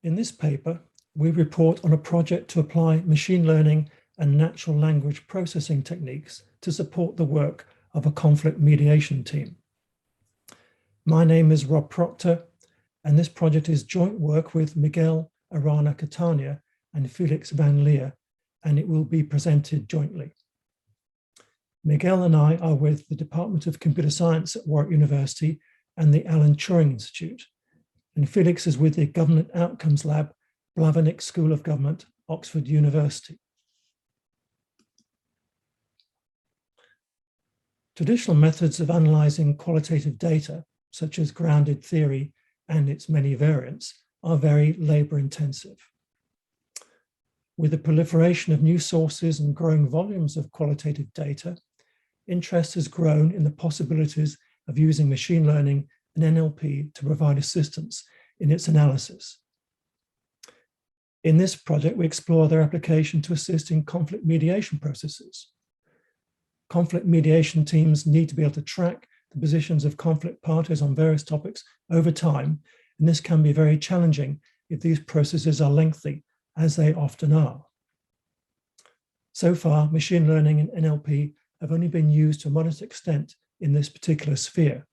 In this paper, we report on a project to apply machine learning and natural language processing techniques to support the work of a conflict mediation team. My name is Rob Procter, and this project is joint work with Miguel Arana Catania and Felix van Lier, and it will be presented jointly. Miguel and I are with the Department of Computer Science at Warwick University and the Alan Turing Institute, and Felix is with the Government Outcomes Lab, Blavatnik School of Government, Oxford University. Traditional methods of analysing qualitative data, such as grounded theory and its many variants, are very labour-intensive. With the proliferation of new sources and growing volumes of qualitative data, interest has grown in the possibilities of using machine learning and NLP to provide assistance in its analysis. In this project, we explore their application to assist in conflict mediation processes. Conflict mediation teams need to be able to track the positions of conflict parties on various topics over time, and this can be very challenging if these processes are lengthy, as they often are. So far, machine learning and NLP have only been used to a modest extent in this particular sphere,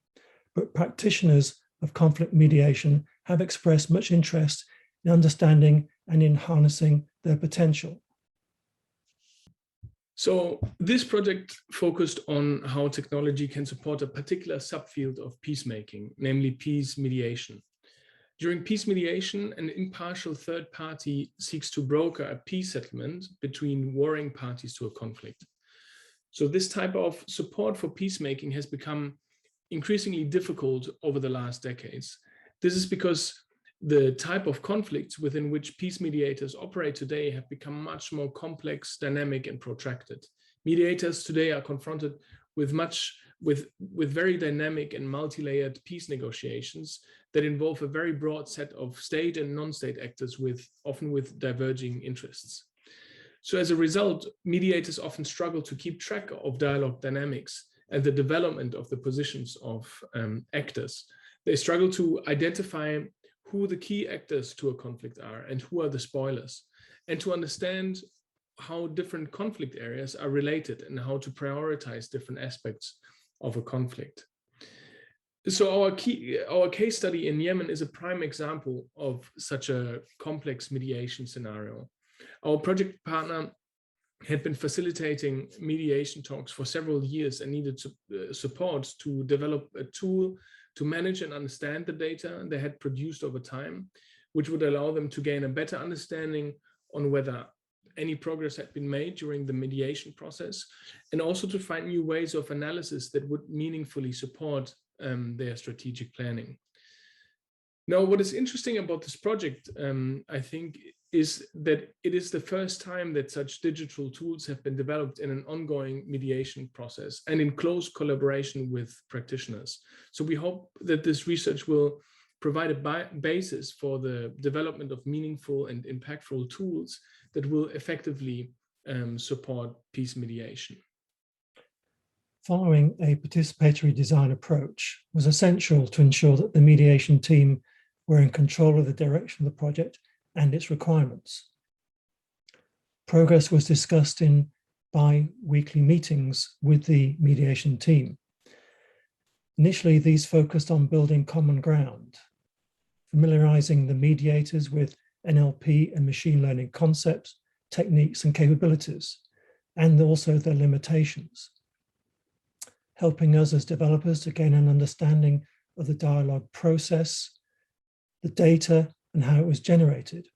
but practitioners of conflict mediation have expressed much interest in understanding and in harnessing their potential. So this project focused on how technology can support a particular subfield of peacemaking, namely peace mediation. During peace mediation, an impartial third party seeks to broker a peace settlement between warring parties to a conflict. So this type of support for peacemaking has become increasingly difficult over the last decades. This is because the type of conflicts within which peace mediators operate today have become much more complex, dynamic, and protracted. Mediators today are confronted with very dynamic and multi-layered peace negotiations that involve a very broad set of state and non-state actors often with diverging interests. So as a result, mediators often struggle to keep track of dialogue dynamics and the development of the positions of actors. They struggle to identify who the key actors to a conflict are and who are the spoilers, and to understand how different conflict areas are related and how to prioritize different aspects of a conflict. So our case study in Yemen is a prime example of such a complex mediation scenario. Our project partner had been facilitating mediation talks for several years and needed support to develop a tool to manage and understand the data they had produced over time, which would allow them to gain a better understanding on whether any progress had been made during the mediation process, and also to find new ways of analysis that would meaningfully support their strategic planning. Now, what is interesting about this project, I think, is that it is the first time that such digital tools have been developed in an ongoing mediation process and in close collaboration with practitioners. So we hope that this research will provide a basis for the development of meaningful and impactful tools that will effectively support peace mediation. Following a participatory design approach was essential to ensure that the mediation team were in control of the direction of the project and its requirements. Progress was discussed in bi-weekly meetings with the mediation team. Initially, these focused on building common ground, familiarizing the mediators with NLP and machine learning concepts, techniques, and capabilities, and also their limitations, helping us as developers to gain an understanding of the dialogue process, the data, and how it was generated,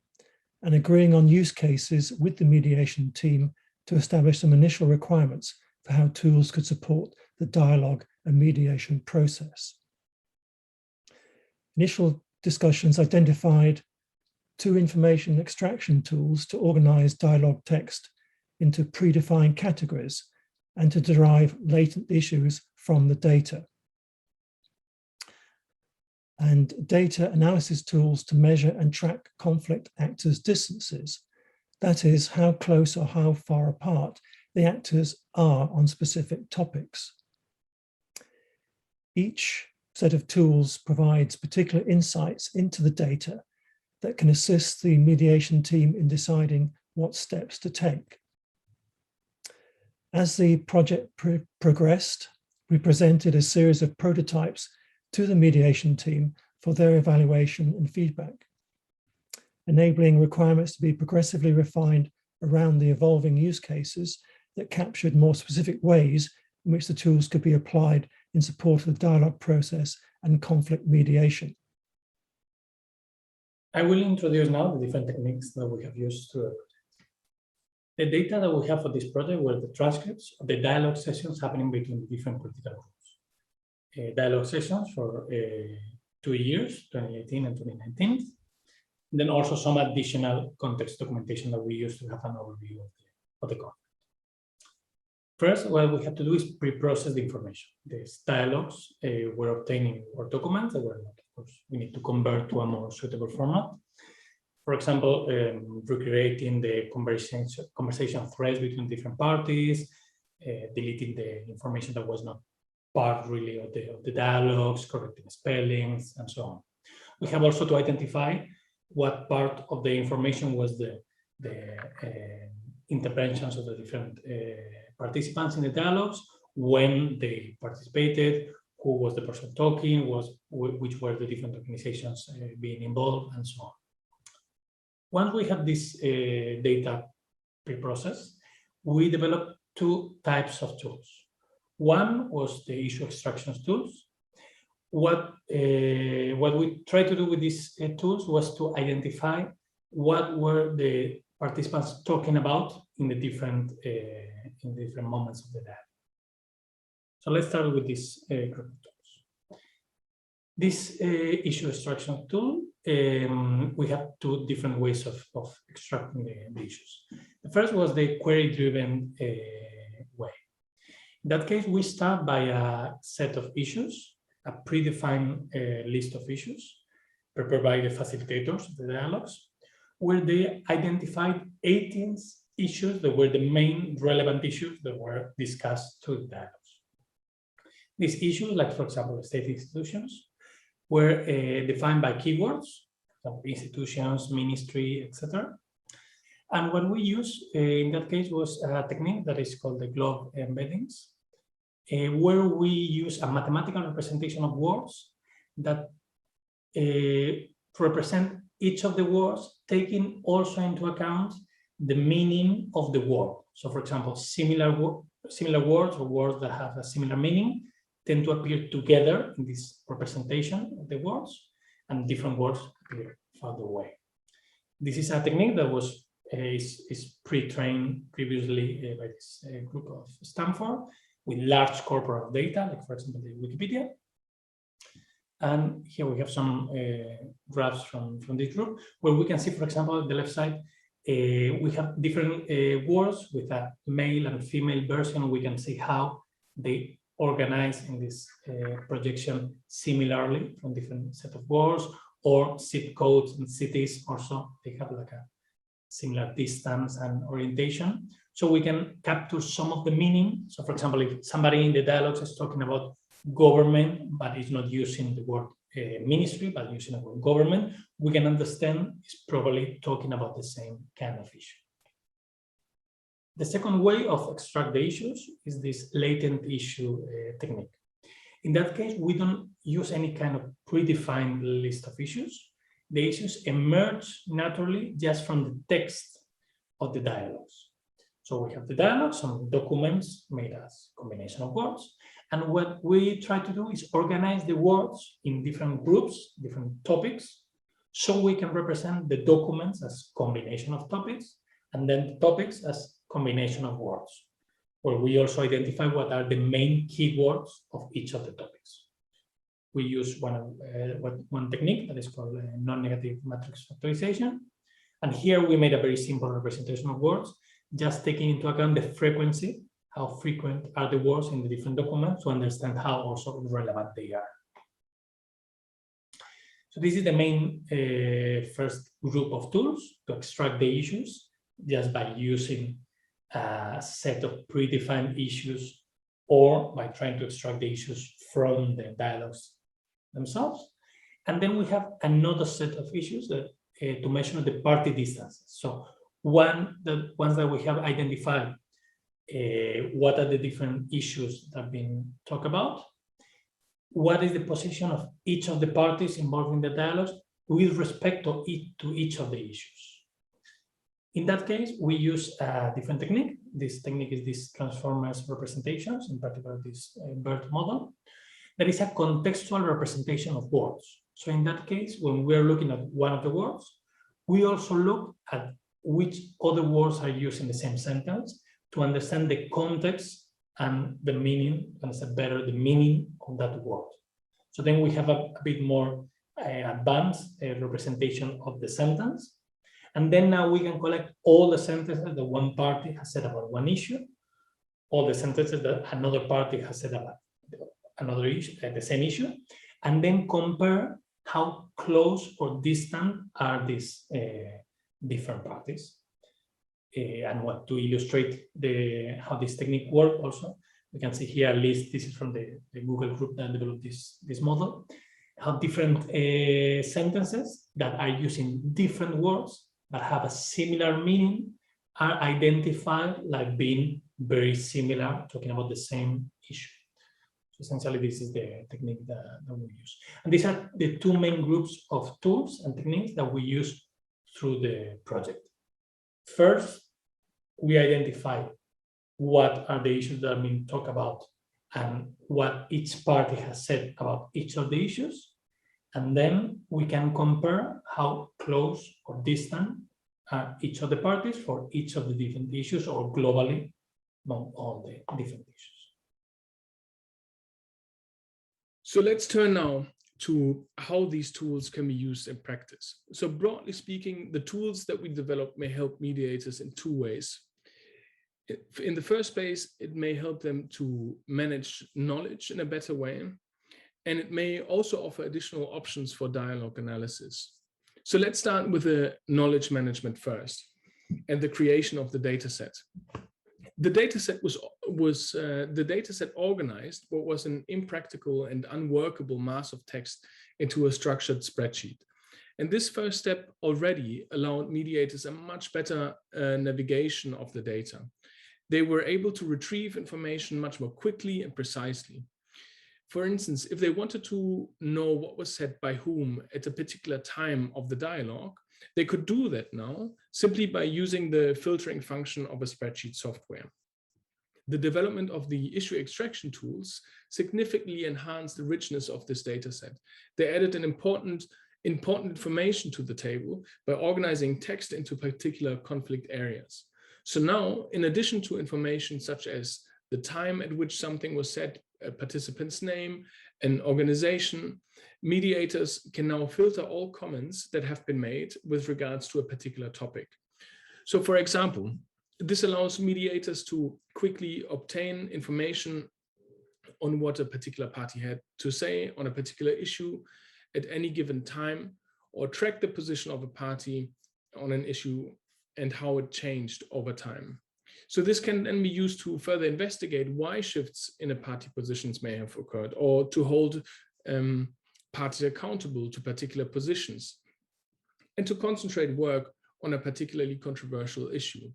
and agreeing on use cases with the mediation team to establish some initial requirements for how tools could support the dialogue and mediation process. Initial discussions identified 2 information extraction tools to organize dialogue text into predefined categories and to derive latent issues from the data, and data analysis tools to measure and track conflict actors' distances. That is, how close or how far apart the actors are on specific topics. Each set of tools provides particular insights into the data that can assist the mediation team in deciding what steps to take. As the project progressed, we presented a series of prototypes to the mediation team for their evaluation and feedback, enabling requirements to be progressively refined around the evolving use cases that captured more specific ways in which the tools could be applied in support of the dialogue process and conflict mediation. I will introduce now the different techniques that we have used to the data that we have for this project were the transcripts of the dialogue sessions happening between the different political groups. Dialogue sessions for 2 years, 2018 and 2019. Then also some additional context documentation that we use to have an overview of the conflict. First, what we had to do is pre-process the information. These dialogues were obtaining Word documents that were not, of course, we need to convert to a more suitable format. For example, recreating the conversation threads between different parties, deleting the information that was not part really of the dialogues, correcting spellings, and so on. We have also to identify what part of the information was the interventions of the different participants in the dialogues, when they participated, who was the person talking, which were the different organizations being involved, and so on. Once we have this data pre-processed, we developed 2 types of tools. One was the issue extractions tools. What we tried to do with these tools was to identify what were the participants talking about in the different moments of the dialogue. So let's start with this group of tools. This issue extraction tool, we have 2 different ways of extracting the issues. The first was the query-driven way. In that case, we start by a set of issues, a predefined list of issues prepared by the facilitators of the dialogues, where they identified 18 issues that were the main relevant issues that were discussed to the dialogues. These issues, like for example, state institutions, were defined by keywords, institutions, ministry, etc. And what we use in that case was a technique that is called the globe embeddings, where we use a mathematical representation of words that represent each of the words, taking also into account the meaning of the word. So for example, similar words or words that have a similar meaning tend to appear together in this representation of the words, and different words appear farther away. This is a technique that was is pre-trained previously by this group of Stanford with large corpora of data, like for example, the Wikipedia. And here we have some graphs from this group, where we can see, for example, on the left side, we have different words with a male and female version. We can see how they organize in this projection similarly from different set of words, or zip codes and cities also, they have like a similar distance and orientation. So we can capture some of the meaning. So for example, if somebody in the dialogues is talking about government, but is not using the word ministry, but using the word government, we can understand it's probably talking about the same kind of issue. The second way of extract the issues is this latent issue technique. In that case, we don't use any kind of predefined list of issues. The issues emerge naturally just from the text of the dialogues. So we have the dialogue, some documents made as combination of words. And what we try to do is organize the words in different groups, different topics, so we can represent the documents as combination of topics, and then the topics as combination of words, where we also identify what are the main keywords of each of the topics. We use one technique that is called non-negative matrix factorization. And here we made a very simple representation of words, just taking into account the frequency, how frequent are the words in the different documents, to understand how also relevant they are. So this is the main first group of tools to extract the issues, just by using a set of predefined issues, or by trying to extract the issues from the dialogues themselves. And then we have another set of issues that to measure the party distances. So once that we have identified what are the different issues that have been talked about, what is the position of each of the parties involved in the dialogues with respect to each of the issues. In that case, we use a different technique. This technique is this transformers representations, in particular this BERT model. That is a contextual representation of words. So in that case, when we're looking at one of the words, we also look at which other words are used in the same sentence to understand the context and the meaning, to understand better the meaning of that word. So then we have a bit more advanced representation of the sentence. And then now we can collect all the sentences that one party has said about one issue, all the sentences that another party has said about another issue, the same issue, and then compare how close or distant are these different parties. And what to illustrate how this technique works also, we can see here at least this is from the Google group that developed this model, how different sentences that are using different words that have a similar meaning are identified like being very similar, talking about the same issue. So essentially, this is the technique that we use. And these are the two main groups of tools and techniques that we use through the project. First, we identify what are the issues that are being talked about and what each party has said about each of the issues. And then we can compare how close or distant are each of the parties for each of the different issues, or globally among all the different issues. So let's turn now to how these tools can be used in practice. So broadly speaking, the tools that we develop may help mediators in two ways. In the first place, it may help them to manage knowledge in a better way, and it may also offer additional options for dialogue analysis. So let's start with the knowledge management first and the creation of the dataset. The dataset the dataset organized what was an impractical and unworkable mass of text into a structured spreadsheet. And this first step already allowed mediators a much better navigation of the data. They were able to retrieve information much more quickly and precisely. For instance, if they wanted to know what was said by whom at a particular time of the dialogue, they could do that now simply by using the filtering function of a spreadsheet software. The development of the issue extraction tools significantly enhanced the richness of this dataset. They added an important information to the table by organizing text into particular conflict areas. So now, in addition to information such as the time at which something was said, a participant's name, an organization, mediators can now filter all comments that have been made with regards to a particular topic. So for example, this allows mediators to quickly obtain information on what a particular party had to say on a particular issue at any given time, or track the position of a party on an issue and how it changed over time. So this can then be used to further investigate why shifts in a party positions may have occurred, or to hold parties accountable to particular positions, and to concentrate work on a particularly controversial issue.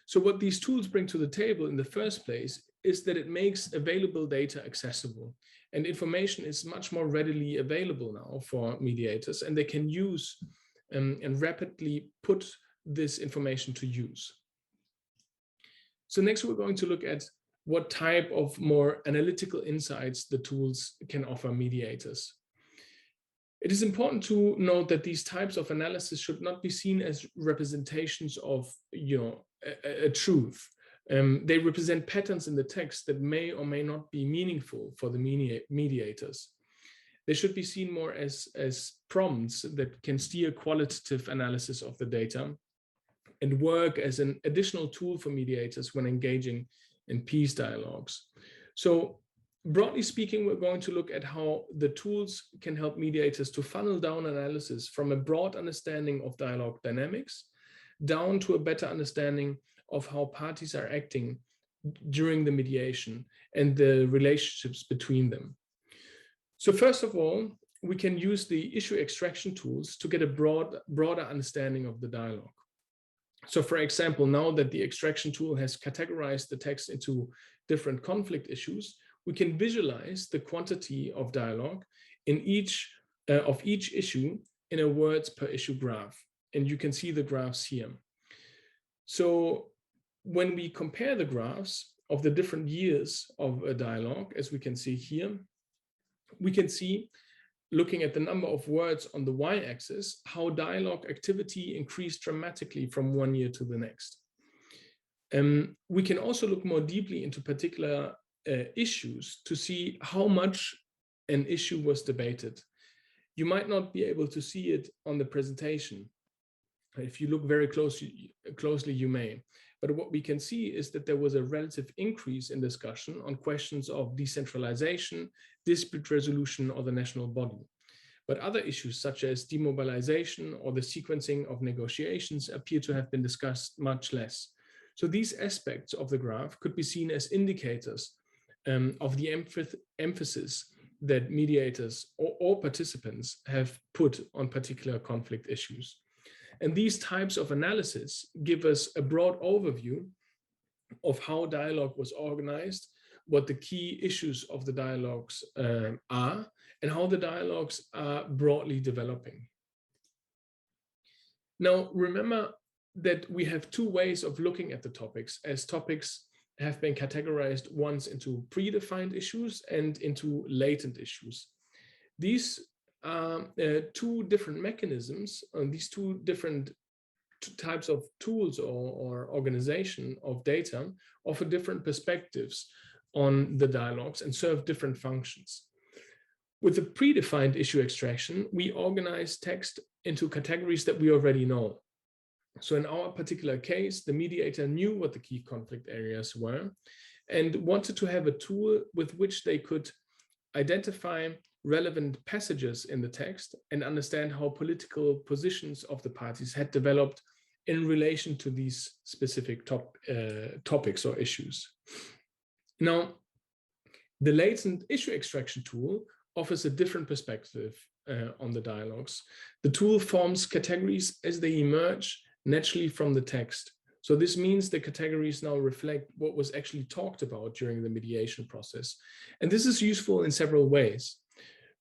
So what these tools bring to the table in the first place is that it makes available data accessible, and information is much more readily available now for mediators, and they can use and rapidly put this information to use. So next, we're going to look at what type of more analytical insights the tools can offer mediators. It is important to note that these types of analysis should not be seen as representations of, a truth. They represent patterns in the text that may or may not be meaningful for the mediators. They should be seen more as prompts that can steer qualitative analysis of the data and work as an additional tool for mediators when engaging in peace dialogues. So broadly speaking, we're going to look at how the tools can help mediators to funnel down analysis from a broad understanding of dialogue dynamics down to a better understanding of how parties are acting during the mediation and the relationships between them. So first of all, we can use the issue extraction tools to get a broader understanding of the dialogue. So for example, now that the extraction tool has categorized the text into different conflict issues, we can visualize the quantity of dialogue in each issue in a words per issue graph. And you can see the graphs here. So when we compare the graphs of the different years of a dialogue, as we can see here, we can see, looking at the number of words on the y-axis, how dialogue activity increased dramatically from one year to the next. We can also look more deeply into particular issues to see how much an issue was debated. You might not be able to see it on the presentation. If you look very closely, you may. But what we can see is that there was a relative increase in discussion on questions of decentralization, dispute resolution, or the national body. But other issues such as demobilization or the sequencing of negotiations appear to have been discussed much less. So these aspects of the graph could be seen as indicators of the emphasis that mediators or participants have put on particular conflict issues. And these types of analysis give us a broad overview of how dialogue was organized, what the key issues of the dialogues are, and how the dialogues are broadly developing. Now, remember that we have two ways of looking at the topics, as topics have been categorized once into predefined issues and into latent issues. These two different mechanisms, these two different types of tools or organization of data offer different perspectives on the dialogues and serve different functions. With the predefined issue extraction, we organize text into categories that we already know. So in our particular case, the mediator knew what the key conflict areas were and wanted to have a tool with which they could identify relevant passages in the text and understand how political positions of the parties had developed in relation to these specific topics or issues. Now, the latent issue extraction tool offers a different perspective on the dialogues. The tool forms categories as they emerge naturally from the text. So this means the categories now reflect what was actually talked about during the mediation process. And this is useful in several ways.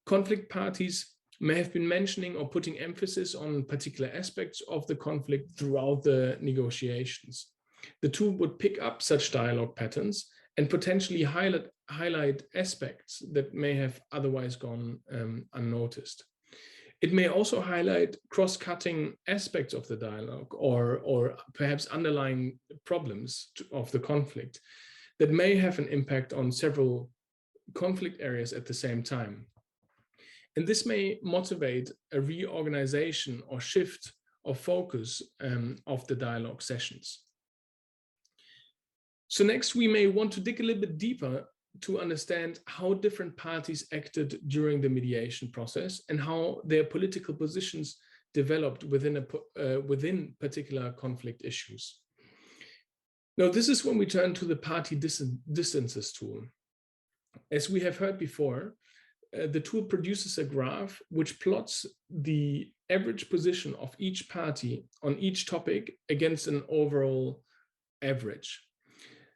Conflict parties may have been mentioning or putting emphasis on particular aspects of the conflict throughout the negotiations. The tool would pick up such dialogue patterns and potentially highlight aspects that may have otherwise gone unnoticed. It may also highlight cross-cutting aspects of the dialogue or perhaps underlying problems of the conflict that may have an impact on several conflict areas at the same time. And this may motivate a reorganization or shift of focus of the dialogue sessions. So next, we may want to dig a little bit deeper to understand how different parties acted during the mediation process and how their political positions developed within particular conflict issues. Now, this is when we turn to the party distances tool. As we have heard before, the tool produces a graph which plots the average position of each party on each topic against an overall average.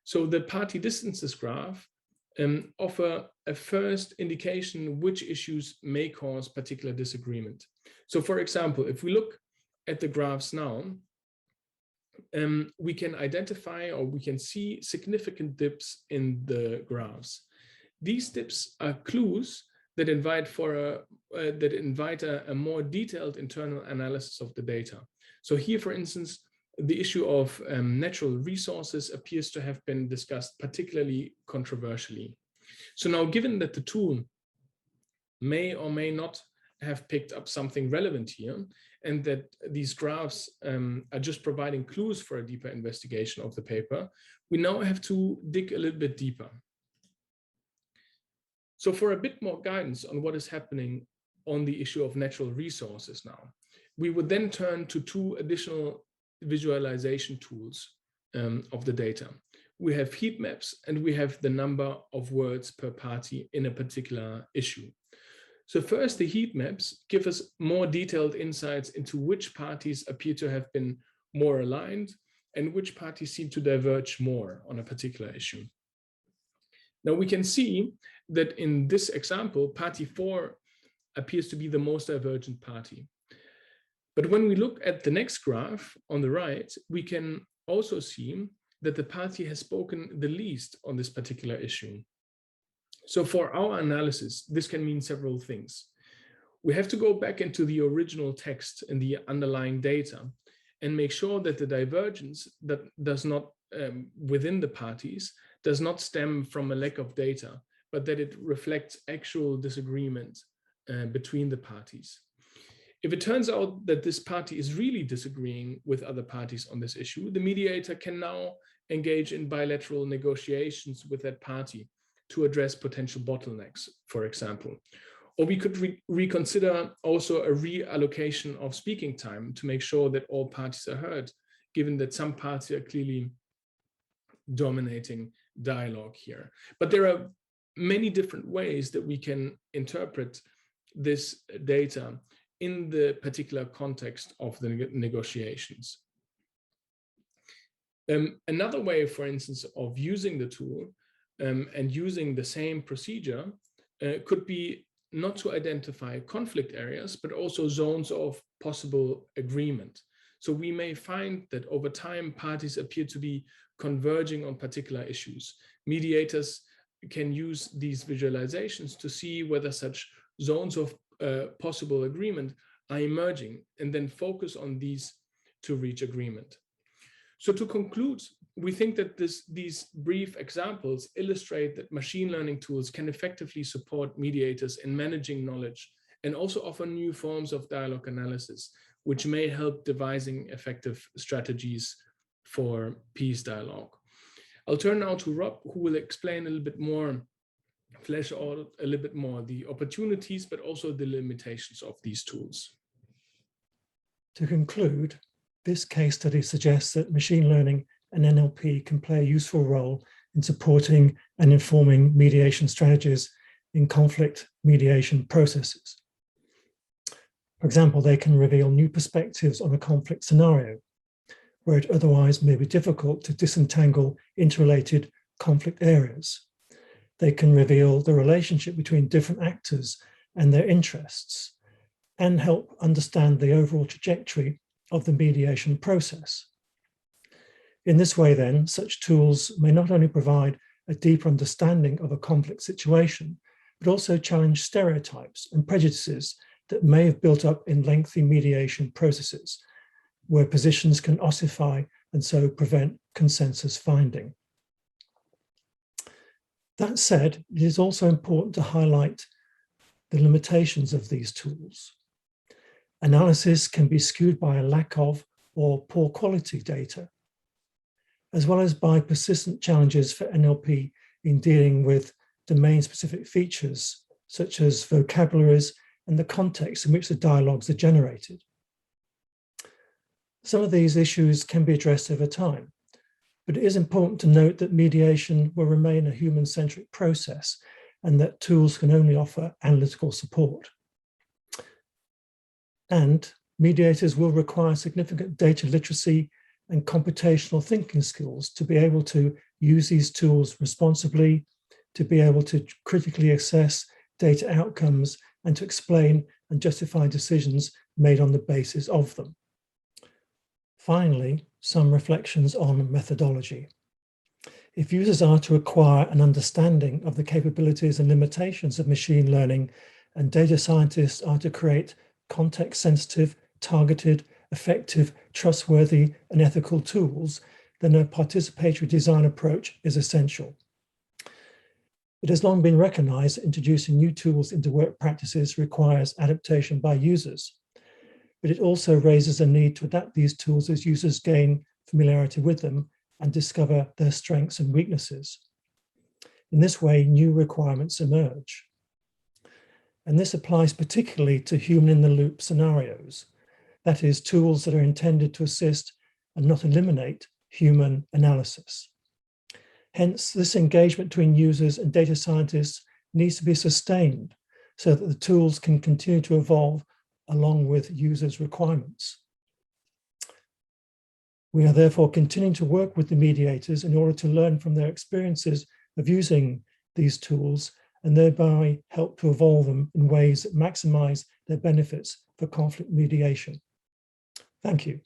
So the party distances graph offer a first indication which issues may cause particular disagreement. So for example, if we look at the graphs now, we can identify or we can see significant dips in the graphs. These dips are clues that invite a more detailed internal analysis of the data. So here, for instance, the issue of natural resources appears to have been discussed particularly controversially. So now, given that the tool may or may not have picked up something relevant here, and that these graphs are just providing clues for a deeper investigation of the paper, we now have to dig a little bit deeper. So for a bit more guidance on what is happening on the issue of natural resources now, we would then turn to two additional visualization tools of the data. We have heat maps and we have the number of words per party in a particular issue. So first, the heat maps give us more detailed insights into which parties appear to have been more aligned and which parties seem to diverge more on a particular issue. Now we can see that in this example, party 4 appears to be the most divergent party. But when we look at the next graph on the right, we can also see that the party has spoken the least on this particular issue. So for our analysis, this can mean several things. We have to go back into the original text and the underlying data and make sure that the divergence that does not within the parties does not stem from a lack of data, but that it reflects actual disagreement between the parties. If it turns out that this party is really disagreeing with other parties on this issue, the mediator can now engage in bilateral negotiations with that party to address potential bottlenecks, for example. Or we could reconsider also a reallocation of speaking time to make sure that all parties are heard, given that some parties are clearly dominating dialogue here. But there are many different ways that we can interpret this data in the particular context of the negotiations. Another way, for instance, of using the tool and using the same procedure could be not to identify conflict areas, but also zones of possible agreement. So we may find that over time, parties appear to be converging on particular issues. Mediators can use these visualizations to see whether such zones of possible agreement are emerging and then focus on these to reach agreement. So to conclude, we think that these brief examples illustrate that machine learning tools can effectively support mediators in managing knowledge and also offer new forms of dialogue analysis, which may help devising effective strategies for peace dialogue. I'll turn now to Rob, who will explain a little bit more, flesh out a little bit more the opportunities, but also the limitations of these tools. To conclude, this case study suggests that machine learning and NLP can play a useful role in supporting and informing mediation strategies in conflict mediation processes. For example, they can reveal new perspectives on a conflict scenario, where it otherwise may be difficult to disentangle interrelated conflict areas. They can reveal the relationship between different actors and their interests, and help understand the overall trajectory of the mediation process. In this way, then, such tools may not only provide a deeper understanding of a conflict situation, but also challenge stereotypes and prejudices that may have built up in lengthy mediation processes, where positions can ossify and so prevent consensus finding. That said, it is also important to highlight the limitations of these tools. Analysis can be skewed by a lack of or poor quality data, as well as by persistent challenges for NLP in dealing with domain-specific features, such as vocabularies and the context in which the dialogues are generated. Some of these issues can be addressed over time, but it is important to note that mediation will remain a human-centric process and that tools can only offer analytical support. And mediators will require significant data literacy and computational thinking skills to be able to use these tools responsibly, to be able to critically assess data outcomes, and to explain and justify decisions made on the basis of them. Finally, some reflections on methodology. If users are to acquire an understanding of the capabilities and limitations of machine learning, and data scientists are to create context-sensitive, targeted, effective, trustworthy, and ethical tools, then a participatory design approach is essential. It has long been recognized that introducing new tools into work practices requires adaptation by users, but it also raises a need to adapt these tools as users gain familiarity with them and discover their strengths and weaknesses. In this way, new requirements emerge. And this applies particularly to human-in-the-loop scenarios, that is, tools that are intended to assist and not eliminate human analysis. Hence, this engagement between users and data scientists needs to be sustained so that the tools can continue to evolve along with users' requirements. We are therefore continuing to work with the mediators in order to learn from their experiences of using these tools and thereby help to evolve them in ways that maximize their benefits for conflict mediation. Thank you.